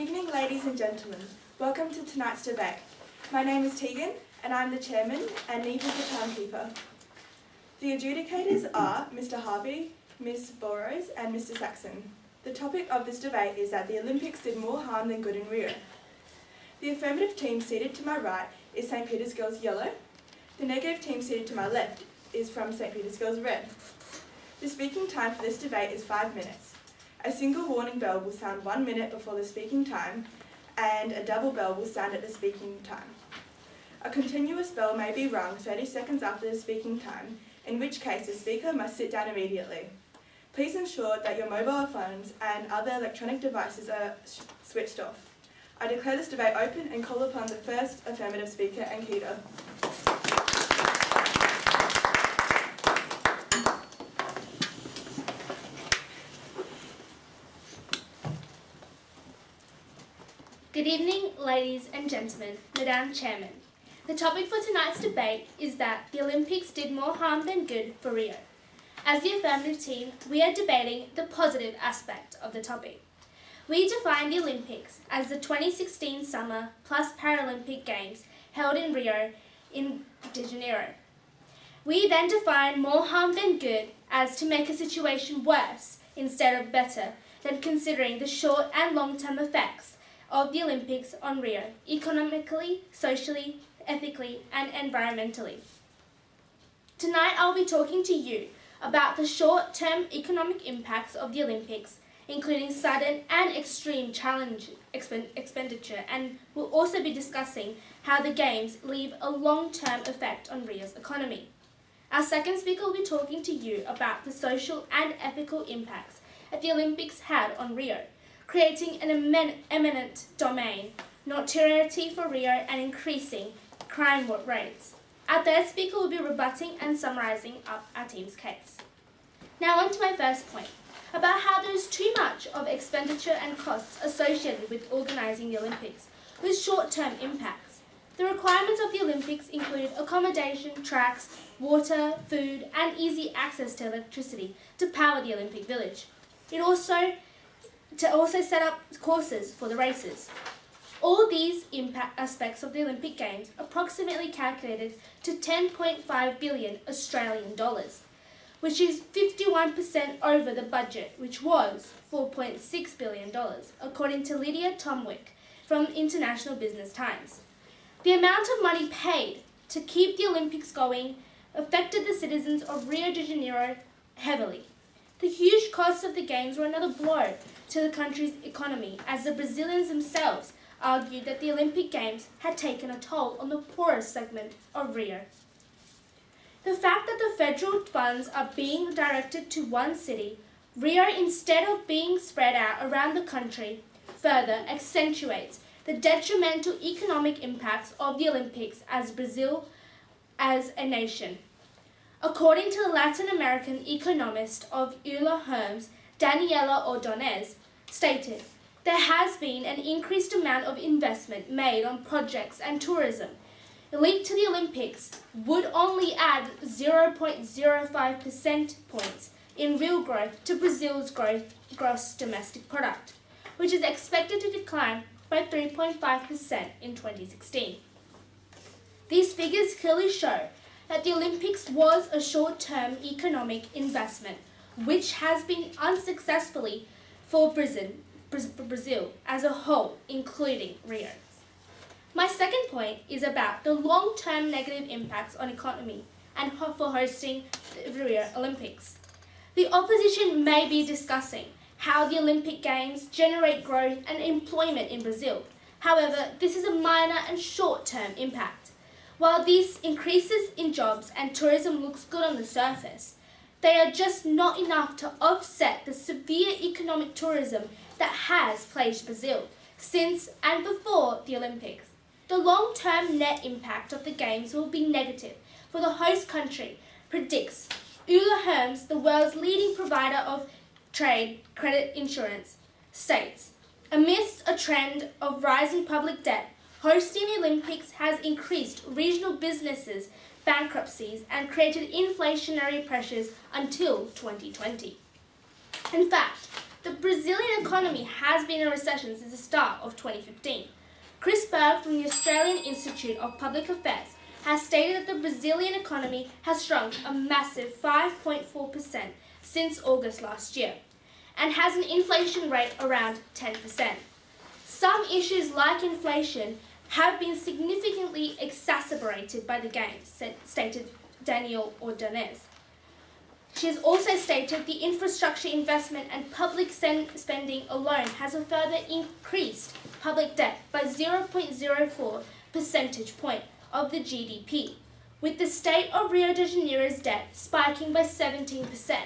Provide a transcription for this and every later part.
evening, ladies and gentlemen. Welcome to tonight's debate. My name is Tegan, and I'm the chairman, and Neve is the timekeeper. The adjudicators are Mr. Harvey, Ms. Burrows, and Mr. Saxon. The topic of this debate is that the Olympics did more harm than good in Rio. The affirmative team seated to my right is St. Peter's Girls Yellow. The negative team seated to my left is from St. Peter's Girls Red. The speaking time for this debate is 5 minutes. A single warning bell will sound 1 minute before the speaking time, and a double bell will sound at the speaking time. A continuous bell may be rung 30 seconds after the speaking time, in which case the speaker must sit down immediately. Please ensure that your mobile phones and other electronic devices are switched off. I declare this debate open and call upon the first affirmative speaker, Ankita. Good evening, ladies and gentlemen, Madam Chairman. The topic for tonight's debate is that the Olympics did more harm than good for Rio. As the affirmative team, we are debating the positive aspect of the topic. We define the Olympics as the 2016 Summer plus Paralympic Games held in Rio de Janeiro. We then define more harm than good as to make a situation worse instead of better than considering the short and long-term effects of the Olympics on Rio, economically, socially, ethically, and environmentally. Tonight I'll be talking to you about the short-term economic impacts of the Olympics, including sudden and extreme challenge expenditure, and we'll also be discussing how the Games leave a long-term effect on Rio's economy. Our second speaker will be talking to you about the social and ethical impacts that the Olympics had on Rio, creating an eminent domain, notoriety for Rio, and increasing crime rates. Our third speaker will be rebutting and summarising up our team's case. Now on to my first point, about how there is too much of expenditure and costs associated with organising the Olympics, with short-term impacts. The requirements of the Olympics include accommodation, tracks, water, food, and easy access to electricity to power the Olympic Village. It also set up courses for the races. All these aspects of the Olympic Games approximately calculated to 10.5 billion Australian dollars, which is 51% over the budget, which was 4.6 billion dollars, according to Lydia Tomwick from International Business Times. The amount of money paid to keep the Olympics going affected the citizens of Rio de Janeiro heavily. The huge costs of the Games were another blow to the country's economy, as the Brazilians themselves argued that the Olympic Games had taken a toll on the poorest segment of Rio. The fact that the federal funds are being directed to one city, Rio, instead of being spread out around the country, further accentuates the detrimental economic impacts of the Olympics as Brazil as a nation. According to the Latin American economist of Euler Hermes, Daniela Ordonez, stated, there has been an increased amount of investment made on projects and tourism linked to the Olympics would only add 0.05 percent points in real growth to Brazil's gross domestic product, which is expected to decline by 3.5% in 2016. These figures clearly show that the Olympics was a short-term economic investment, which has been unsuccessfully for Brazil as a whole, including Rio. My second point is about the long-term negative impacts on economy and for hosting the Rio Olympics. The opposition may be discussing how the Olympic Games generate growth and employment in Brazil. However, this is a minor and short-term impact. While these increases in jobs and tourism looks good on the surface, they are just not enough to offset the severe economic tourism that has plagued Brazil since and before the Olympics. The long-term net impact of the Games will be negative for the host country, predicts Euler Hermes, the world's leading provider of trade credit insurance, states, amidst a trend of rising public debt, hosting the Olympics has increased regional businesses' bankruptcies and created inflationary pressures until 2020. In fact, The Brazilian economy has been in recession since the start of 2015. Chris Berg from the Australian Institute of Public Affairs has stated that the Brazilian economy has shrunk a massive 5.4% since August last year and has an inflation rate around 10%. Some issues like inflation have been significantly exacerbated by the games, stated Danielle Ordonez. She has also stated the infrastructure investment and public spending alone has further increased public debt by 0.04 percentage point of the GDP, with the state of Rio de Janeiro's debt spiking by 17%.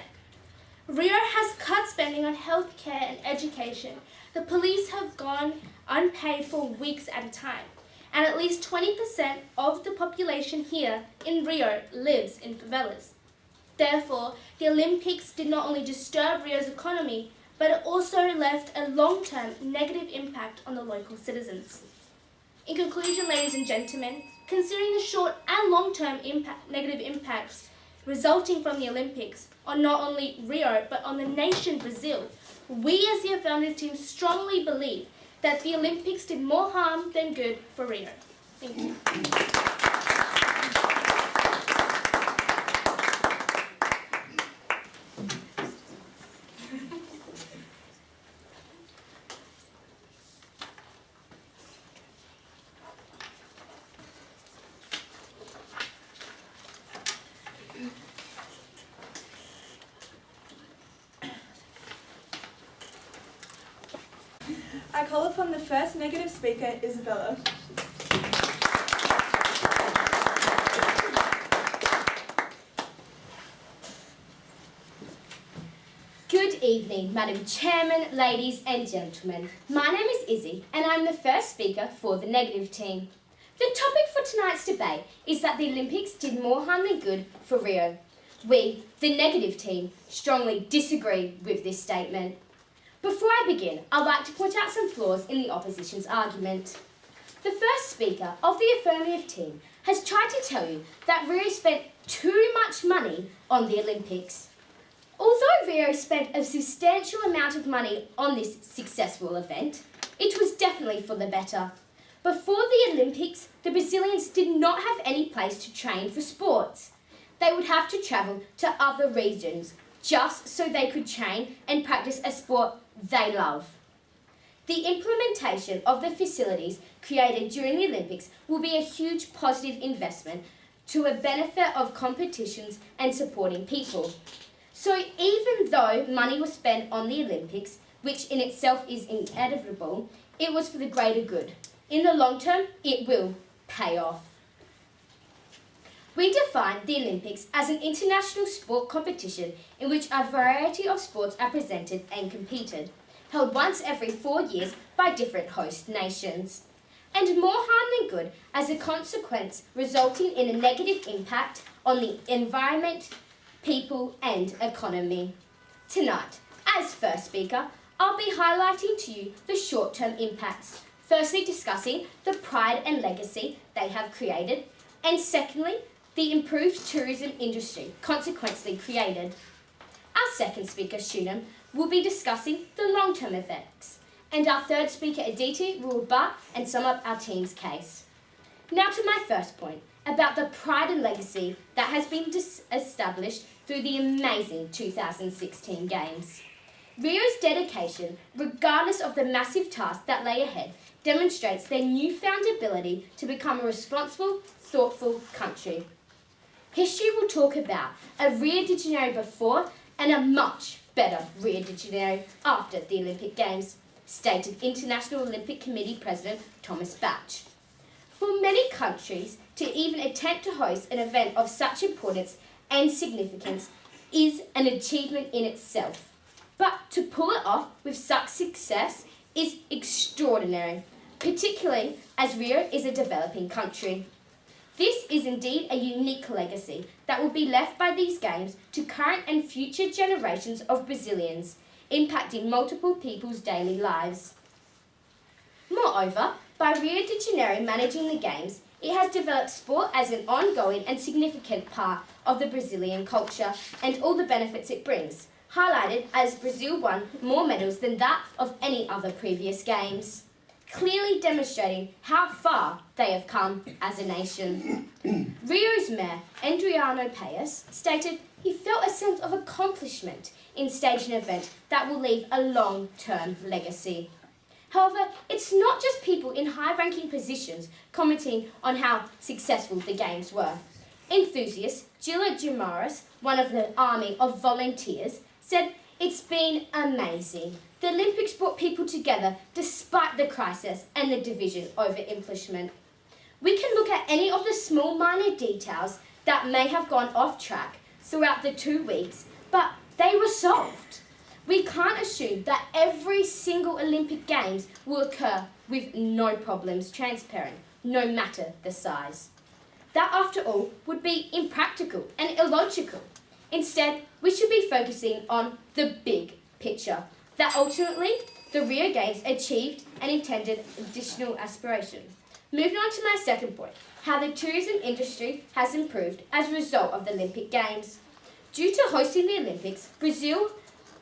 Rio has cut spending on healthcare and education. The police have gone unpaid for weeks at a time, and at least 20% of the population here in Rio lives in favelas. Therefore, the Olympics did not only disturb Rio's economy, but it also left a long-term negative impact on the local citizens. In conclusion, ladies and gentlemen, considering the short and long-term negative impacts resulting from the Olympics on not only Rio, but on the nation Brazil, we as the affirmative team strongly believe that the Olympics did more harm than good for Rio. Thank you. I call upon the first negative speaker, Isabella. Good evening, Madam Chairman, ladies and gentlemen. My name is Izzy and I'm the first speaker for the negative team. The topic for tonight's debate is that the Olympics did more harm than good for Rio. We, the negative team, strongly disagree with this statement. Before I begin, I'd like to point out some flaws in the opposition's argument. The first speaker of the affirmative team has tried to tell you that Rio spent too much money on the Olympics. Although Rio spent a substantial amount of money on this successful event, it was definitely for the better. Before the Olympics, the Brazilians did not have any place to train for sports. They would have to travel to other regions just so they could train and practice a sport they love. The implementation of the facilities created during the Olympics will be a huge positive investment to a benefit of competitions and supporting people. So even though money was spent on the Olympics, which in itself is inevitable, it was for the greater good. In the long term, it will pay off. We define the Olympics as an international sport competition in which a variety of sports are presented and competed, held once every 4 years by different host nations. And more harm than good as a consequence, resulting in a negative impact on the environment, people and economy. Tonight, as first speaker, I'll be highlighting to you the short-term impacts, firstly discussing the pride and legacy they have created, and secondly, the improved tourism industry consequently created. Our second speaker, Shunem, will be discussing the long-term effects, and our third speaker, Aditi, will rebut and sum up our team's case. Now to my first point, about the pride and legacy that has been established through the amazing 2016 Games. Rio's dedication, regardless of the massive task that lay ahead, demonstrates their newfound ability to become a responsible, thoughtful country. History will talk about a Rio de Janeiro before and a much better Rio de Janeiro after the Olympic Games, stated International Olympic Committee President Thomas Bach. For many countries, to even attempt to host an event of such importance and significance is an achievement in itself. But to pull it off with such success is extraordinary, particularly as Rio is a developing country. This is indeed a unique legacy that will be left by these games to current and future generations of Brazilians, impacting multiple people's daily lives. Moreover, by Rio de Janeiro managing the Games, it has developed sport as an ongoing and significant part of the Brazilian culture and all the benefits it brings, highlighted as Brazil won more medals than that of any other previous games, clearly demonstrating how far they have come as a nation. Rio's mayor, Adriano Paes, stated he felt a sense of accomplishment in staging an event that will leave a long-term legacy. However, it's not just people in high-ranking positions commenting on how successful the games were. Enthusiast Gila Gimares, one of the army of volunteers, said, "It's been amazing. The Olympics brought people together despite the crisis and the division over implementation. We can look at any of the small minor details that may have gone off track throughout the 2 weeks, but they were solved. We can't assume that every single Olympic Games will occur with no problems transpiring, no matter the size. That, after all, would be impractical and illogical. Instead, we should be focusing on the big picture, that ultimately the Rio Games achieved and intended additional aspiration." Moving on to my second point, how the tourism industry has improved as a result of the Olympic Games. Due to hosting the Olympics, Brazil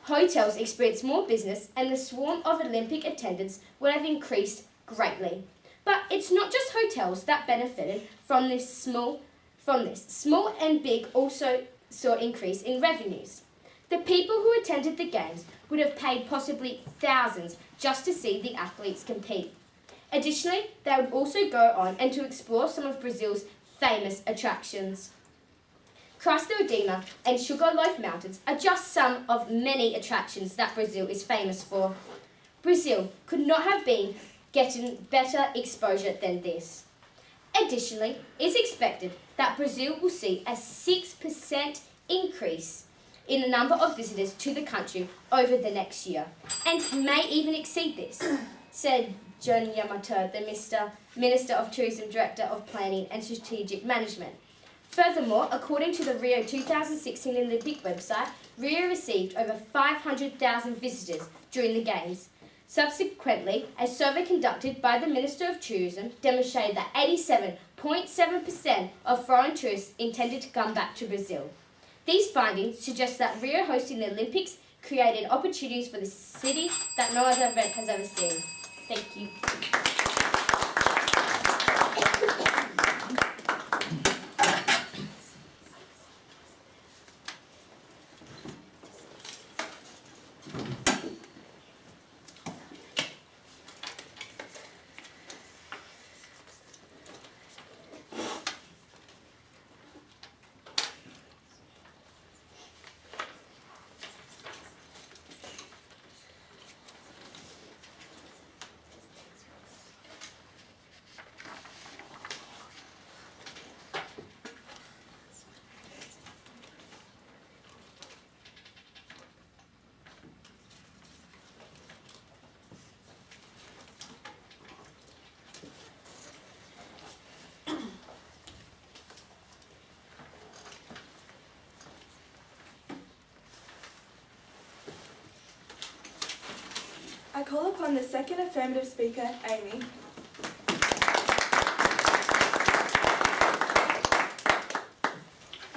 hotels experienced more business and the swarm of Olympic attendants would have increased greatly. But it's not just hotels that benefited from this. Small and big also saw increase in revenues. The people who attended the Games would have paid possibly thousands just to see the athletes compete. Additionally, they would also go on and to explore some of Brazil's famous attractions. Christ the Redeemer and Sugarloaf Mountains are just some of many attractions that Brazil is famous for. Brazil could not have been getting better exposure than this. Additionally, it's expected that Brazil will see a 6% increase in the number of visitors to the country over the next year, and may even exceed this, said John Yamato, the Minister of Tourism, Director of Planning and Strategic Management. Furthermore, according to the Rio 2016 Olympic website, Rio received over 500,000 visitors during the Games. Subsequently, a survey conducted by the Minister of Tourism demonstrated that 87.7% of foreign tourists intended to come back to Brazil. These findings suggest that Rio hosting the Olympics created opportunities for the city that no other event has ever seen. Thank you. I call upon the second affirmative speaker, Amy.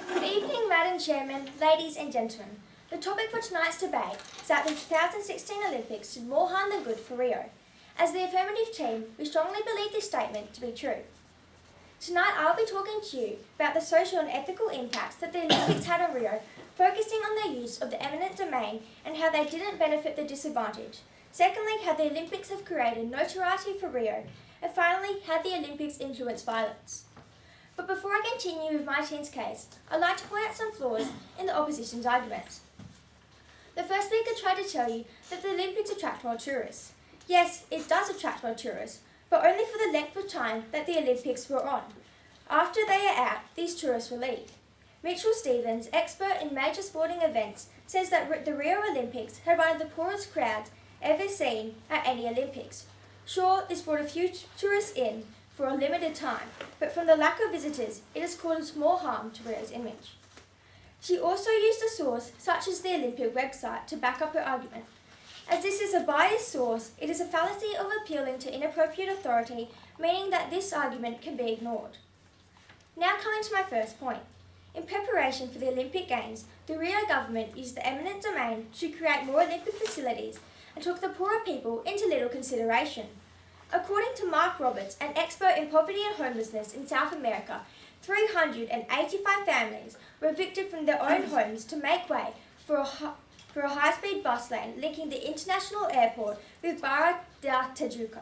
Good evening, Madam Chairman, ladies and gentlemen. The topic for tonight's debate is that the 2016 Olympics did more harm than good for Rio. As the affirmative team, we strongly believe this statement to be true. Tonight I'll be talking to you about the social and ethical impacts that the Olympics had on Rio, focusing on their use of the eminent domain and how they didn't benefit the disadvantaged. Secondly, how the Olympics have created notoriety for Rio. And finally, how the Olympics influence violence. But before I continue with my team's case, I'd like to point out some flaws in the opposition's arguments. The first speaker tried to tell you that the Olympics attract more tourists. Yes, it does attract more tourists, but only for the length of time that the Olympics were on. After they are out, these tourists will leave. Mitchell Stevens, expert in major sporting events, says that the Rio Olympics had one of the poorest crowds ever seen at any Olympics. Sure, this brought a few tourists in for a limited time, but from the lack of visitors, it has caused more harm to Rio's image. She also used a source such as the Olympic website to back up her argument. As this is a biased source, it is a fallacy of appealing to inappropriate authority, meaning that this argument can be ignored. Now coming to my first point. In preparation for the Olympic Games, the Rio government used the eminent domain to create more Olympic facilities and took the poorer people into little consideration. According to Mark Roberts, an expert in poverty and homelessness in South America, 385 families were evicted from their own homes to make way for a high-speed bus lane linking the international airport with Barra da Tijuca.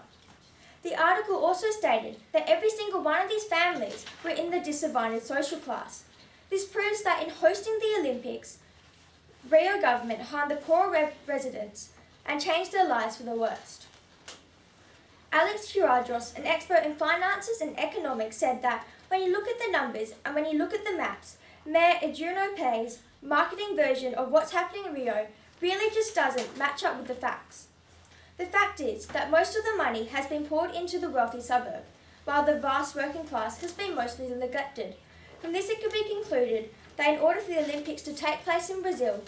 The article also stated that every single one of these families were in the disadvantaged social class. This proves that in hosting the Olympics, Rio government harmed the poor residents and changed their lives for the worst. Alex Curadros, an expert in finances and economics, said that when you look at the numbers and when you look at the maps, Mayor Adriano Pay's marketing version of what's happening in Rio really just doesn't match up with the facts. The fact is that most of the money has been poured into the wealthy suburb, while the vast working class has been mostly neglected. From this it can be concluded that in order for the Olympics to take place in Brazil,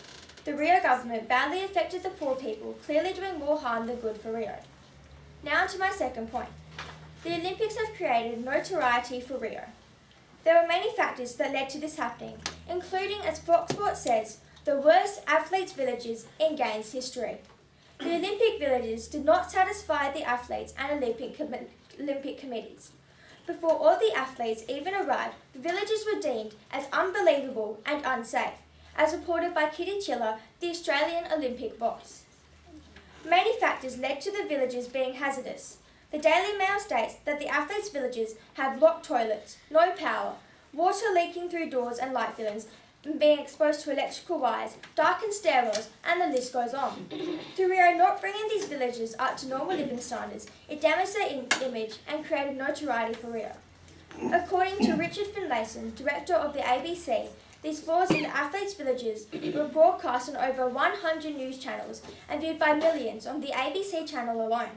the Rio government badly affected the poor people, clearly doing more harm than good for Rio. Now to my second point. The Olympics have created notoriety for Rio. There were many factors that led to this happening, including, as Fox Sports says, the worst athletes' villages in Games history. The Olympic villages did not satisfy the athletes and Olympic committees. Before all the athletes even arrived, the villages were deemed as unbelievable and unsafe, as reported by Kitty Chiller, the Australian Olympic boss. Many factors led to the villages being hazardous. The Daily Mail states that the athletes' villages had locked toilets, no power, water leaking through doors and light fittings, being exposed to electrical wires, darkened stairwells, and the list goes on. Through Rio not bringing these villages up to normal living standards, it damaged their image and created notoriety for Rio. According to Richard Finlayson, director of the ABC, these flaws in the athletes' villages were broadcast on over 100 news channels and viewed by millions on the ABC channel alone.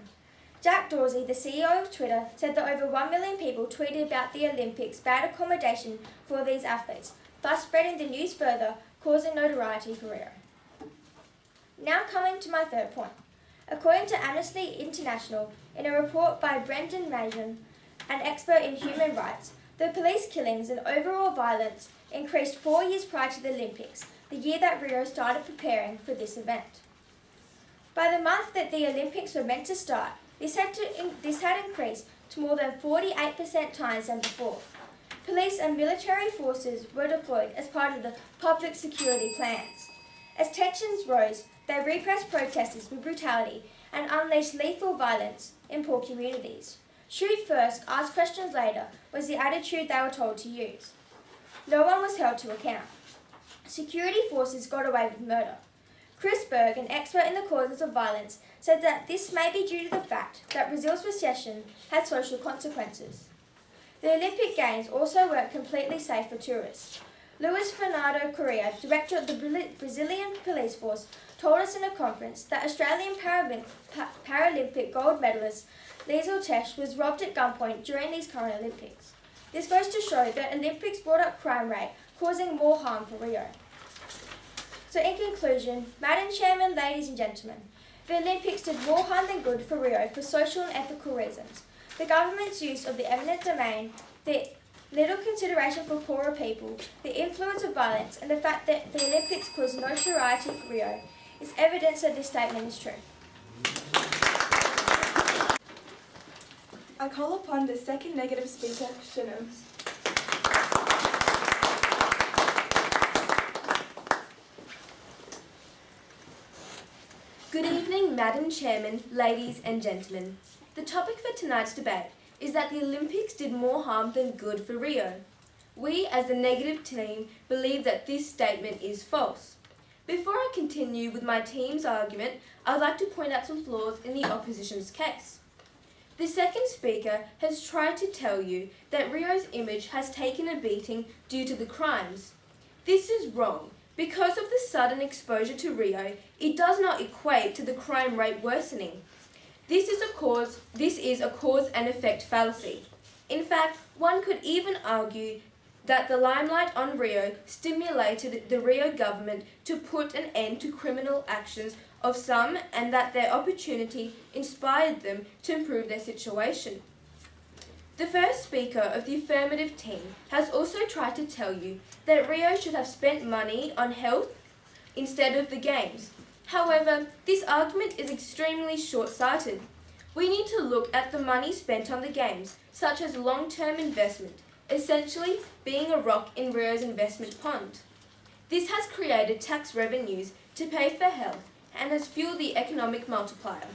Jack Dorsey, the CEO of Twitter, said that over 1 million people tweeted about the Olympics' bad accommodation for these athletes, thus spreading the news further, causing notoriety for Rio. Now coming to my third point. According to Amnesty International, in a report by Brendan Mason, an expert in human rights, the police killings and overall violence increased 4 years prior to the Olympics, the year that Rio started preparing for this event. By the month that the Olympics were meant to start, this had increased to more than 48% times than before. Police and military forces were deployed as part of the public security plans. As tensions rose, they repressed protesters with brutality and unleashed lethal violence in poor communities. Shoot first, ask questions later was the attitude they were told to use. No one was held to account. Security forces got away with murder. Chris Berg, an expert in the causes of violence, said that this may be due to the fact that Brazil's recession had social consequences. The Olympic Games also weren't completely safe for tourists. Luis Fernando Correa, director of the Brazilian police force, told us in a conference that Australian Paralympic gold medalist Liesl Tesch was robbed at gunpoint during these current Olympics. This goes to show that Olympics brought up crime rate, causing more harm for Rio. So in conclusion, Madam Chairman, ladies and gentlemen, the Olympics did more harm than good for Rio for social and ethical reasons. The government's use of the eminent domain, the little consideration for poorer people, the influence of violence, and the fact that the Olympics caused notoriety for Rio is evidence that this statement is true. I call upon the second negative speaker, Shinam. Good evening, Madam Chairman, ladies and gentlemen. The topic for tonight's debate is that the Olympics did more harm than good for Rio. We, as the negative team, believe that this statement is false. Before I continue with my team's argument, I'd like to point out some flaws in the opposition's case. The second speaker has tried to tell you that Rio's image has taken a beating due to the crimes. This is wrong. Because of the sudden exposure to Rio, it does not equate to the crime rate worsening. This is a cause and effect fallacy. In fact, one could even argue that the limelight on Rio stimulated the Rio government to put an end to criminal actions of some, and that their opportunity inspired them to improve their situation. The first speaker of the affirmative team has also tried to tell you that Rio should have spent money on health instead of the Games. However, this argument is extremely short-sighted. We need to look at the money spent on the Games, such as long-term investment, essentially being a rock in Rio's investment pond. This has created tax revenues to pay for health and has fueled the economic multiplier.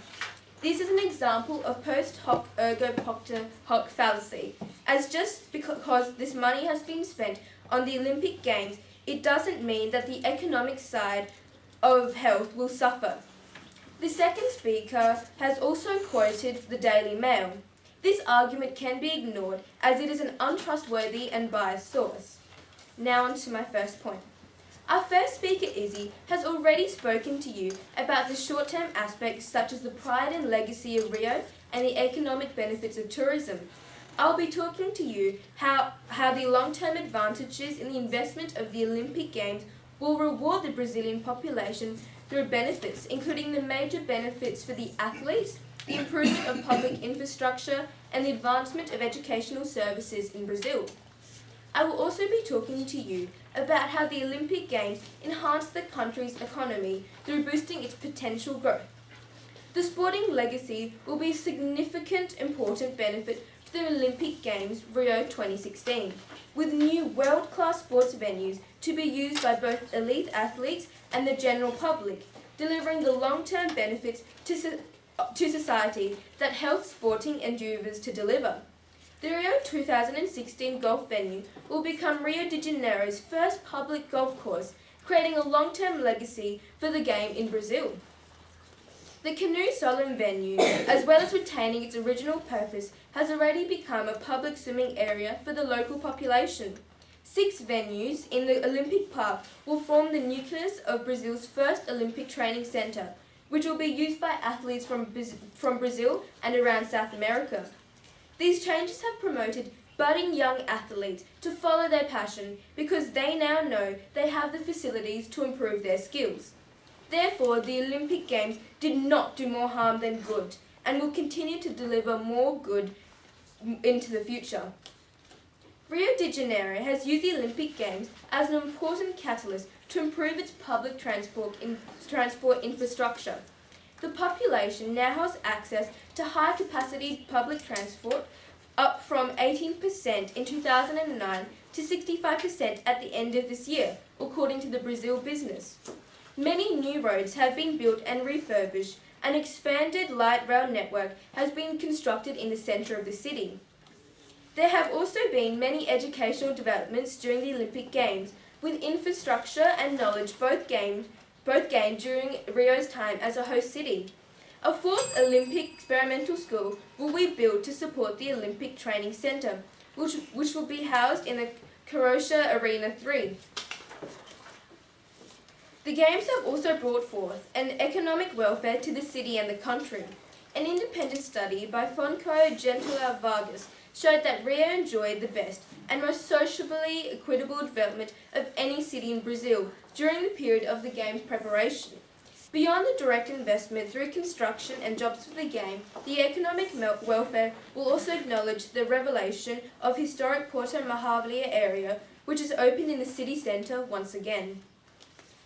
This is an example of post hoc ergo propter hoc fallacy, as just because this money has been spent on the Olympic Games, it doesn't mean that the economic side of health will suffer. The second speaker has also quoted the Daily Mail. This argument can be ignored as it is an untrustworthy and biased source. Now on to my first point. Our first speaker, Izzy, has already spoken to you about the short-term aspects such as the pride and legacy of Rio and the economic benefits of tourism. I'll be talking to you how the long-term advantages in the investment of the Olympic Games will reward the Brazilian population through benefits, including the major benefits for the athletes, the improvement of public infrastructure, and the advancement of educational services in Brazil. I will also be talking to you about how the Olympic Games enhance the country's economy through boosting its potential growth. The sporting legacy will be a significant important benefit for the Olympic Games Rio 2016, with new world-class sports venues to be used by both elite athletes and the general public, delivering the long-term benefits to society that health sporting endeavours to deliver. The Rio 2016 golf venue will become Rio de Janeiro's first public golf course, creating a long-term legacy for the game in Brazil. The Canoe Solom venue, as well as retaining its original purpose, has already become a public swimming area for the local population. 6 venues in the Olympic Park will form the nucleus of Brazil's first Olympic training centre, which will be used by athletes from Brazil and around South America. These changes have promoted budding young athletes to follow their passion because they now know they have the facilities to improve their skills. Therefore, the Olympic Games did not do more harm than good and will continue to deliver more good into the future. Rio de Janeiro has used the Olympic Games as an important catalyst to improve its public transport infrastructure. The population now has access to high-capacity public transport, up from 18% in 2009 to 65% at the end of this year, according to the Brazil Business. Many new roads have been built and refurbished. An expanded light rail network has been constructed in the centre of the city. There have also been many educational developments during the Olympic Games, with infrastructure and knowledge both gained during Rio's time as a host city. A 4th Olympic experimental school will be built to support the Olympic Training Centre, which will be housed in the Croatia Arena 3. The Games have also brought forth an economic welfare to the city and the country. An independent study by Fonco Gentula Vargas showed that Rio enjoyed the best and most sociably equitable development of any city in Brazil during the period of the Games preparation. Beyond the direct investment through construction and jobs for the game, the economic welfare will also acknowledge the revelation of historic Porto Mahavlia area, which is opened in the city centre once again.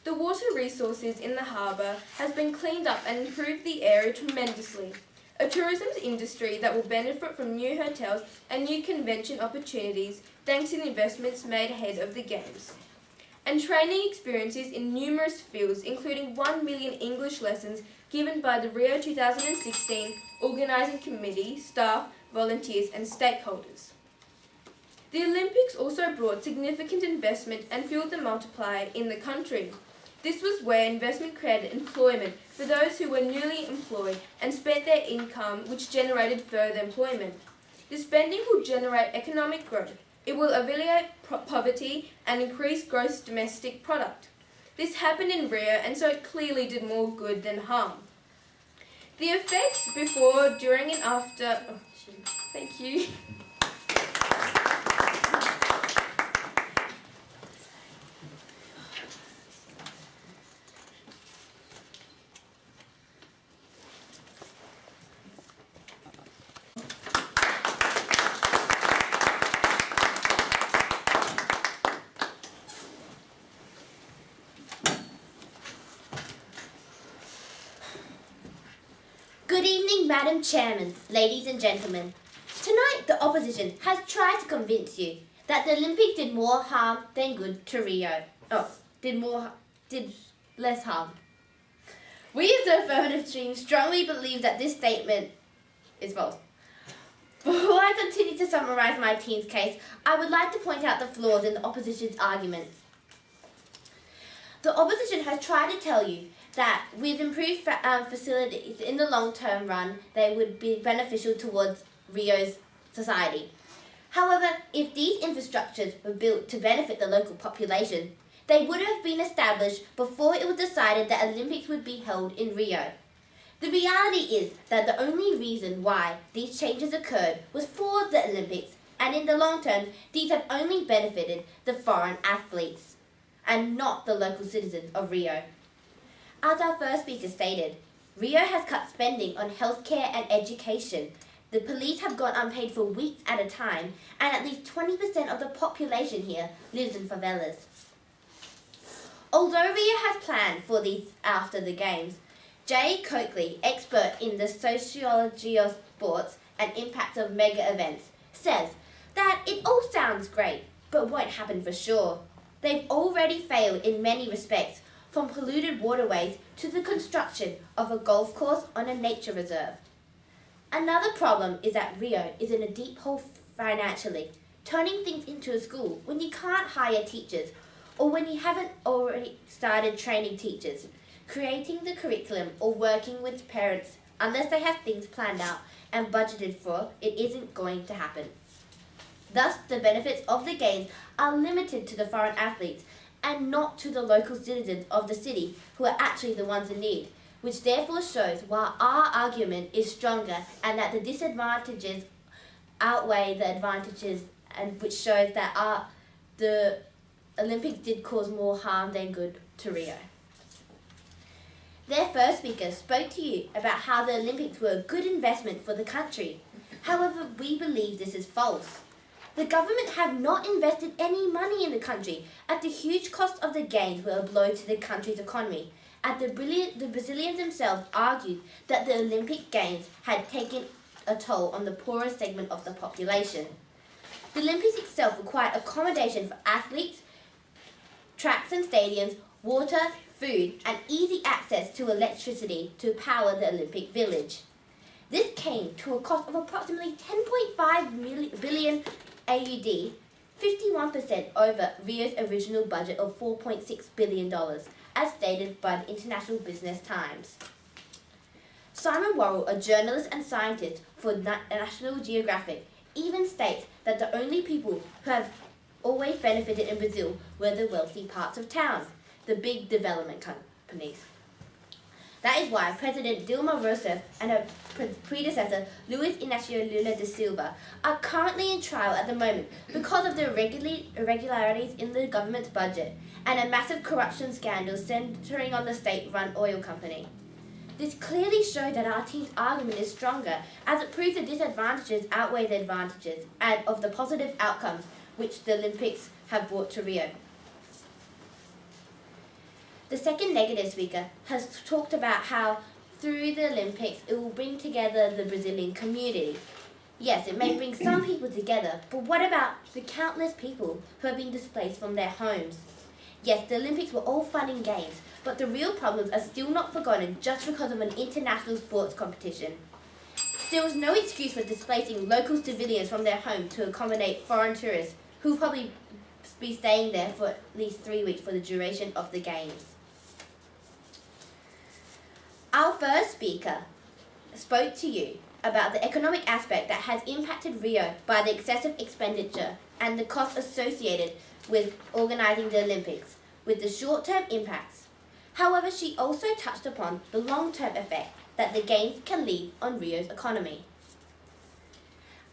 The water resources in the harbour has been cleaned up and improved the area tremendously. A tourism industry that will benefit from new hotels and new convention opportunities thanks to the investments made ahead of the Games. And training experiences in numerous fields, including 1 million English lessons given by the Rio 2016 organising committee, staff, volunteers and stakeholders. The Olympics also brought significant investment and fueled the multiplier in the country. This was where investment created employment for those who were newly employed and spent their income, which generated further employment. The spending will generate economic growth. It will alleviate poverty and increase gross domestic product. This happened in Rio, and so it clearly did more good than harm. The effects before, during and after... Thank you. evening, Madam Chairman, ladies and gentlemen. Tonight, the opposition has tried to convince you that the Olympics did more harm than good to Rio. Did less harm. We as the affirmative team strongly believe that this statement is false. Before I continue to summarise my team's case, I would like to point out the flaws in the opposition's argument. The opposition has tried to tell you that with improved facilities in the long-term run, they would be beneficial towards Rio's society. However, if these infrastructures were built to benefit the local population, they would have been established before it was decided that Olympics would be held in Rio. The reality is that the only reason why these changes occurred was for the Olympics, and in the long term, these have only benefited the foreign athletes and not the local citizens of Rio. As our first speaker stated, Rio has cut spending on healthcare and education. The police have gone unpaid for weeks at a time, and at least 20% of the population here lives in favelas. Although Rio has planned for these after the Games, Jay Coakley, expert in the sociology of sports and impacts of mega events, says that it all sounds great, but won't happen for sure. They've already failed in many respects, from polluted waterways to the construction of a golf course on a nature reserve. Another problem is that Rio is in a deep hole financially, turning things into a school when you can't hire teachers or when you haven't already started training teachers, creating the curriculum or working with parents. Unless they have things planned out and budgeted for, it isn't going to happen. Thus, the benefits of the Games are limited to the foreign athletes and not to the local citizens of the city who are actually the ones in need, which therefore shows why our argument is stronger and that the disadvantages outweigh the advantages, and which shows that the Olympics did cause more harm than good to Rio. Their first speaker spoke to you about how the Olympics were a good investment for the country. However, we believe this is false. The government have not invested any money in the country, as the huge cost of the Games were a blow to the country's economy, as the Brazilians themselves argued that the Olympic Games had taken a toll on the poorest segment of the population. The Olympics itself required accommodation for athletes, tracks and stadiums, water, food, and easy access to electricity to power the Olympic Village. This came to a cost of approximately 10.5 billion AUD, 51% over Rio's original budget of $4.6 billion, as stated by the International Business Times. Simon Worrell, a journalist and scientist for National Geographic, even states that the only people who have always benefited in Brazil were the wealthy parts of town, the big development companies. That is why President Dilma Rousseff and her predecessor, Luiz Inácio Lula da Silva, are currently in trial at the moment because of the irregularities in the government's budget and a massive corruption scandal centering on the state-run oil company. This clearly shows that our team's argument is stronger, as it proves the disadvantages outweigh the advantages and of the positive outcomes which the Olympics have brought to Rio. The second negative speaker has talked about how through the Olympics it will bring together the Brazilian community. Yes, it may bring some people together, but what about the countless people who have been displaced from their homes? Yes, the Olympics were all fun and games, but the real problems are still not forgotten just because of an international sports competition. There was no excuse for displacing local civilians from their home to accommodate foreign tourists who will probably be staying there for at least 3 weeks for the duration of the Games. Our first speaker spoke to you about the economic aspect that has impacted Rio by the excessive expenditure and the costs associated with organising the Olympics, with the short-term impacts. However, she also touched upon the long-term effect that the Games can leave on Rio's economy.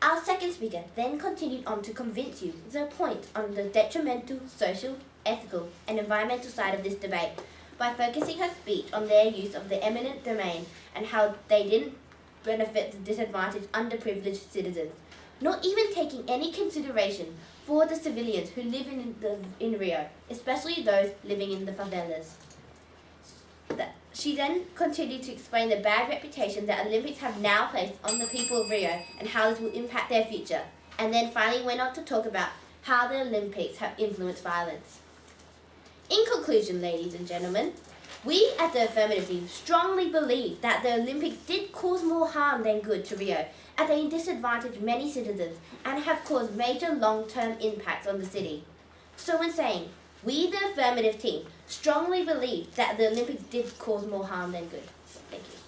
Our second speaker then continued on to convince you the point on the detrimental social, ethical and environmental side of this debate by focusing her speech on their use of the eminent domain and how they didn't benefit the disadvantaged underprivileged citizens, not even taking any consideration for the civilians who live in Rio, especially those living in the favelas. She then continued to explain the bad reputation that Olympics have now placed on the people of Rio and how this will impact their future, and then finally went on to talk about how the Olympics have influenced violence. In conclusion, ladies and gentlemen, we at the affirmative team strongly believe that the Olympics did cause more harm than good to Rio, as they disadvantaged many citizens and have caused major long-term impacts on the city. So in saying, we the affirmative team strongly believe that the Olympics did cause more harm than good. Thank you.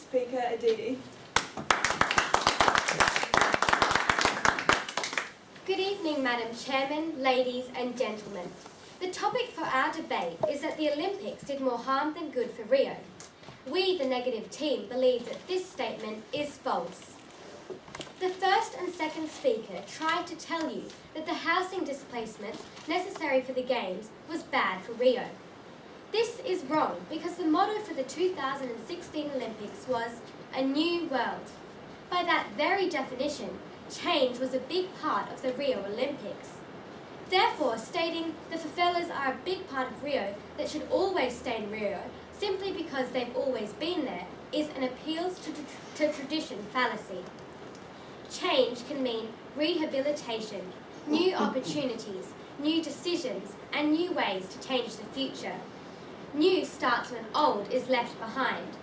Speaker Aditi. Good evening, Madam Chairman, ladies and gentlemen. The topic for our debate is that the Olympics did more harm than good for Rio. We, the negative team, believe that this statement is false. The first and second speaker tried to tell you that the housing displacements necessary for the Games was bad for Rio. This is wrong because the motto for the 2016 Olympics was a new world. By that very definition, change was a big part of the Rio Olympics. Therefore, stating the favelas are a big part of Rio that should always stay in Rio simply because they've always been there is an appeal to tradition fallacy. Change can mean rehabilitation, new opportunities, new decisions, and new ways to change the future. New starts when old is left behind.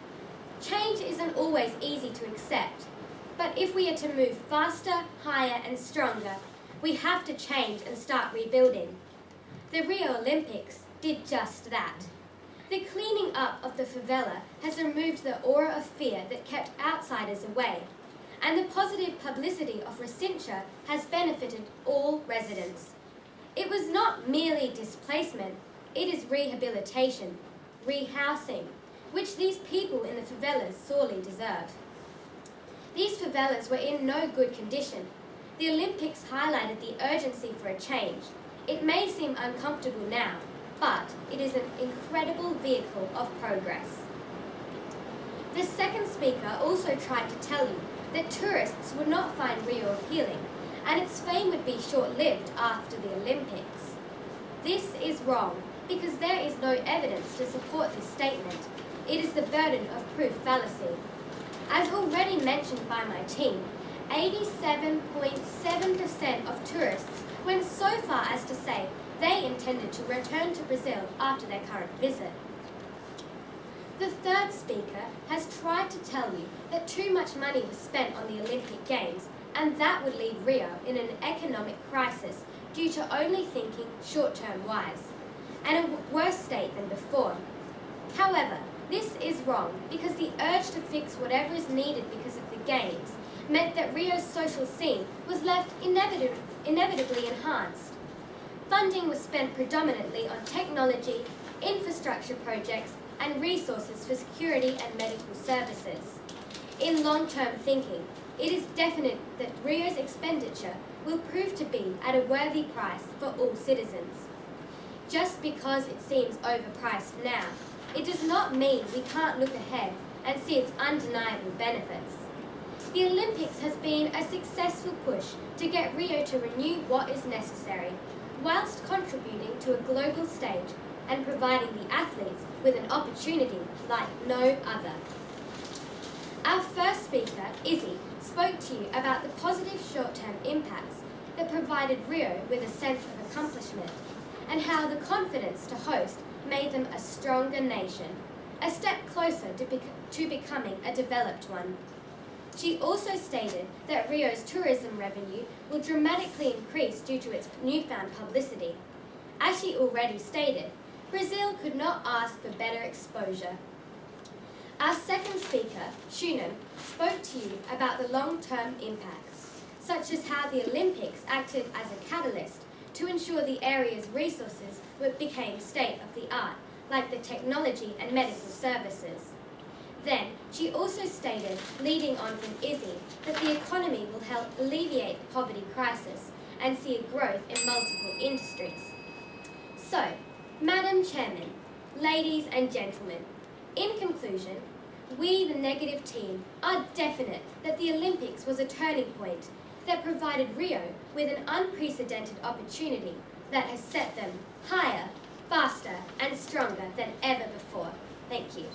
Change isn't always easy to accept, but if we are to move faster, higher, and stronger, we have to change and start rebuilding. The Rio Olympics did just that. The cleaning up of the favela has removed the aura of fear that kept outsiders away, and the positive publicity of Racincha has benefited all residents. It was not merely displacement, it is rehabilitation, rehousing, which these people in the favelas sorely deserve. These favelas were in no good condition. The Olympics highlighted the urgency for a change. It may seem uncomfortable now, but it is an incredible vehicle of progress. The second speaker also tried to tell you that tourists would not find Rio appealing, and its fame would be short-lived after the Olympics. This is wrong, because there is no evidence to support this statement. It is the burden of proof fallacy. As already mentioned by my team, 87.7% of tourists went so far as to say they intended to return to Brazil after their current visit. The third speaker has tried to tell you that too much money was spent on the Olympic Games and that would leave Rio in an economic crisis due to only thinking short-term wise, and a worse state than before. However, this is wrong because the urge to fix whatever is needed because of the Games meant that Rio's social scene was left inevitably enhanced. Funding was spent predominantly on technology, infrastructure projects, and resources for security and medical services. In long-term thinking, it is definite that Rio's expenditure will prove to be at a worthy price for all citizens. Just because it seems overpriced now, it does not mean we can't look ahead and see its undeniable benefits. The Olympics has been a successful push to get Rio to renew what is necessary, whilst contributing to a global stage and providing the athletes with an opportunity like no other. Our first speaker, Izzy, spoke to you about the positive short-term impacts that provided Rio with a sense of accomplishment, and how the confidence to host made them a stronger nation, a step closer to becoming a developed one. She also stated that Rio's tourism revenue will dramatically increase due to its newfound publicity. As she already stated, Brazil could not ask for better exposure. Our second speaker, Shunan, spoke to you about the long-term impacts, such as how the Olympics acted as a catalyst to ensure the area's resources became state-of-the-art, like the technology and medical services. Then, she also stated, leading on from Izzy, that the economy will help alleviate the poverty crisis and see a growth in multiple industries. So, Madam Chairman, ladies and gentlemen, in conclusion, we, the negative team, are definite that the Olympics was a turning point that provided Rio with an unprecedented opportunity that has set them higher, faster, and stronger than ever before. Thank you.